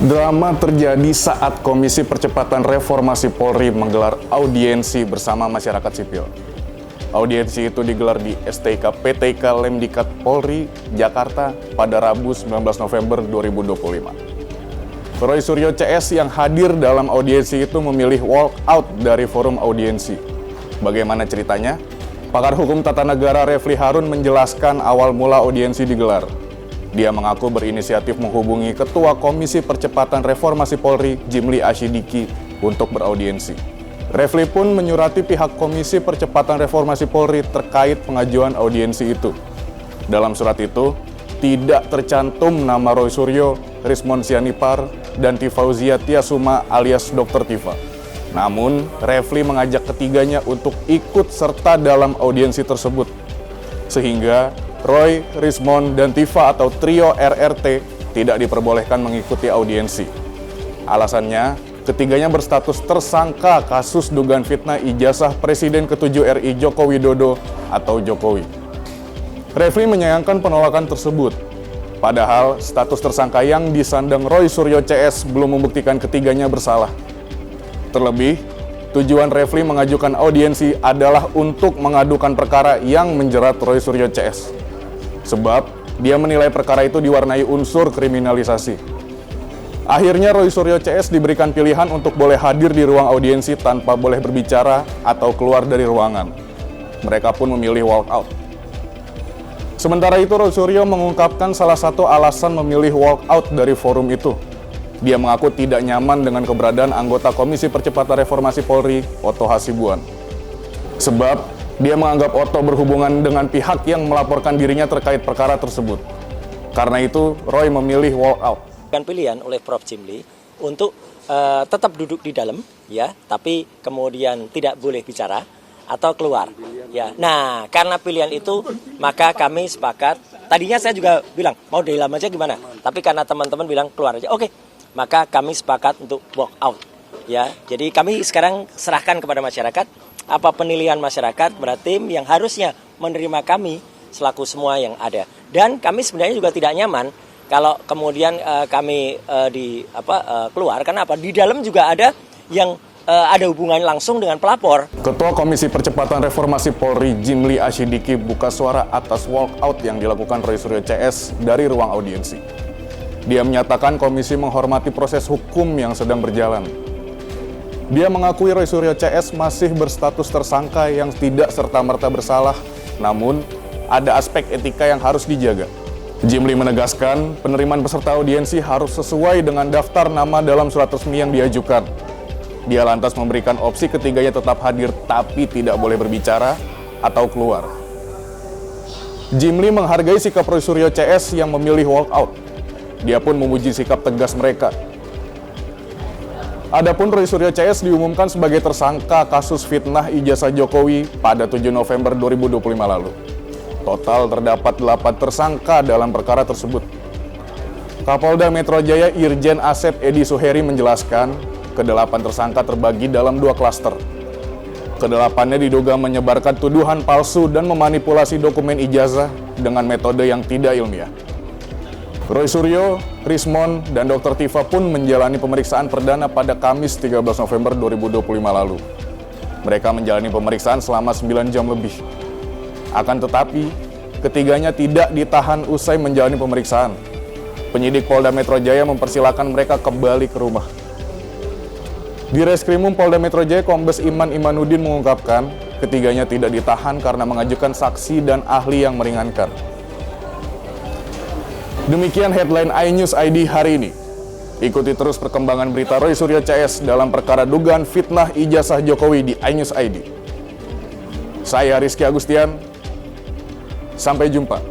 Drama terjadi saat Komisi Percepatan Reformasi Polri menggelar audiensi bersama masyarakat sipil. Audiensi itu digelar di STIK PTIK Lemdikat Polri, Jakarta pada Rabu 19 November 2025. Roy Suryo CS yang hadir dalam audiensi itu memilih walk out dari forum audiensi. Bagaimana ceritanya? Pakar Hukum Tata Negara Refli Harun menjelaskan awal mula audiensi digelar. Dia mengaku berinisiatif menghubungi Ketua Komisi Percepatan Reformasi Polri, Jimli Asyidiki, untuk beraudiensi. Refli pun menyurati pihak Komisi Percepatan Reformasi Polri terkait pengajuan audiensi itu. Dalam surat itu, tidak tercantum nama Roy Suryo, Rismon Sianipar, dan Tifauzia Tiasuma alias Dr. Tifa. Namun, Refli mengajak ketiganya untuk ikut serta dalam audiensi tersebut. Sehingga Roy, Rismon, dan Tifa atau trio RRT tidak diperbolehkan mengikuti audiensi. Alasannya, ketiganya berstatus tersangka kasus dugaan fitnah ijazah Presiden ke-7 RI Joko Widodo atau Jokowi. Refli menyayangkan penolakan tersebut. Padahal status tersangka yang disandang Roy Suryo CS belum membuktikan ketiganya bersalah. Terlebih, tujuan Refli mengajukan audiensi adalah untuk mengadukan perkara yang menjerat Roy Suryo CS. Sebab, dia menilai perkara itu diwarnai unsur kriminalisasi. Akhirnya Roy Suryo CS diberikan pilihan untuk boleh hadir di ruang audiensi tanpa boleh berbicara atau keluar dari ruangan. Mereka pun memilih walk out. Sementara itu, Roy Suryo mengungkapkan salah satu alasan memilih walk out dari forum itu. Dia mengaku tidak nyaman dengan keberadaan anggota Komisi Percepatan Reformasi Polri, Otto Hasibuan. Sebab, dia menganggap Otto berhubungan dengan pihak yang melaporkan dirinya terkait perkara tersebut. Karena itu, Roy memilih walk out. Kan pilihan oleh Prof. Jimli untuk tetap duduk di dalam, ya, tapi kemudian tidak boleh bicara atau keluar. Ya, nah karena pilihan itu maka kami sepakat. Tadinya saya juga bilang mau di dalam aja gimana, tapi karena teman-teman bilang keluar aja, oke. Maka kami sepakat untuk walk out. Ya, jadi kami sekarang serahkan kepada masyarakat. Apa penilaian masyarakat berarti yang harusnya menerima kami selaku semua yang ada. Dan kami sebenarnya juga tidak nyaman kalau kemudian kami keluar, karena apa? Di dalam juga ada yang ada hubungan langsung dengan pelapor. Ketua Komisi Percepatan Reformasi Polri Jimli Asyidiki buka suara atas walk out yang dilakukan Roy Suryo CS dari ruang audiensi. Dia menyatakan komisi menghormati proses hukum yang sedang berjalan. Dia mengakui Roy Suryo CS masih berstatus tersangka yang tidak serta-merta bersalah, namun ada aspek etika yang harus dijaga. Jimli menegaskan penerimaan peserta audiensi harus sesuai dengan daftar nama dalam surat resmi yang diajukan. Dia lantas memberikan opsi ketiganya tetap hadir tapi tidak boleh berbicara atau keluar. Jimli menghargai sikap Roy Suryo CS yang memilih walk out. Dia pun memuji sikap tegas mereka. Adapun Roy Suryo CS diumumkan sebagai tersangka kasus fitnah ijazah Jokowi pada 7 November 2025 lalu. Total terdapat 8 tersangka dalam perkara tersebut. Kapolda Metro Jaya Irjen Asep Edi Suheri menjelaskan, kedelapan tersangka terbagi dalam 2 klaster. Kedelapannya diduga menyebarkan tuduhan palsu dan memanipulasi dokumen ijazah dengan metode yang tidak ilmiah. Roy Suryo, Rismon, dan Dr. Tifa pun menjalani pemeriksaan perdana pada Kamis 13 November 2025 lalu. Mereka menjalani pemeriksaan selama 9 jam lebih. Akan tetapi, ketiganya tidak ditahan usai menjalani pemeriksaan. Penyidik Polda Metro Jaya mempersilahkan mereka kembali ke rumah. Di Reskrimum Polda Metro Jaya, Kombes Iman Imanuddin mengungkapkan, ketiganya tidak ditahan karena mengajukan saksi dan ahli yang meringankan. Demikian headline iNews ID hari ini. Ikuti terus perkembangan berita Roy Suryo CS dalam perkara dugaan fitnah ijazah Jokowi di iNews ID. Saya Rizky Agustian. Sampai jumpa.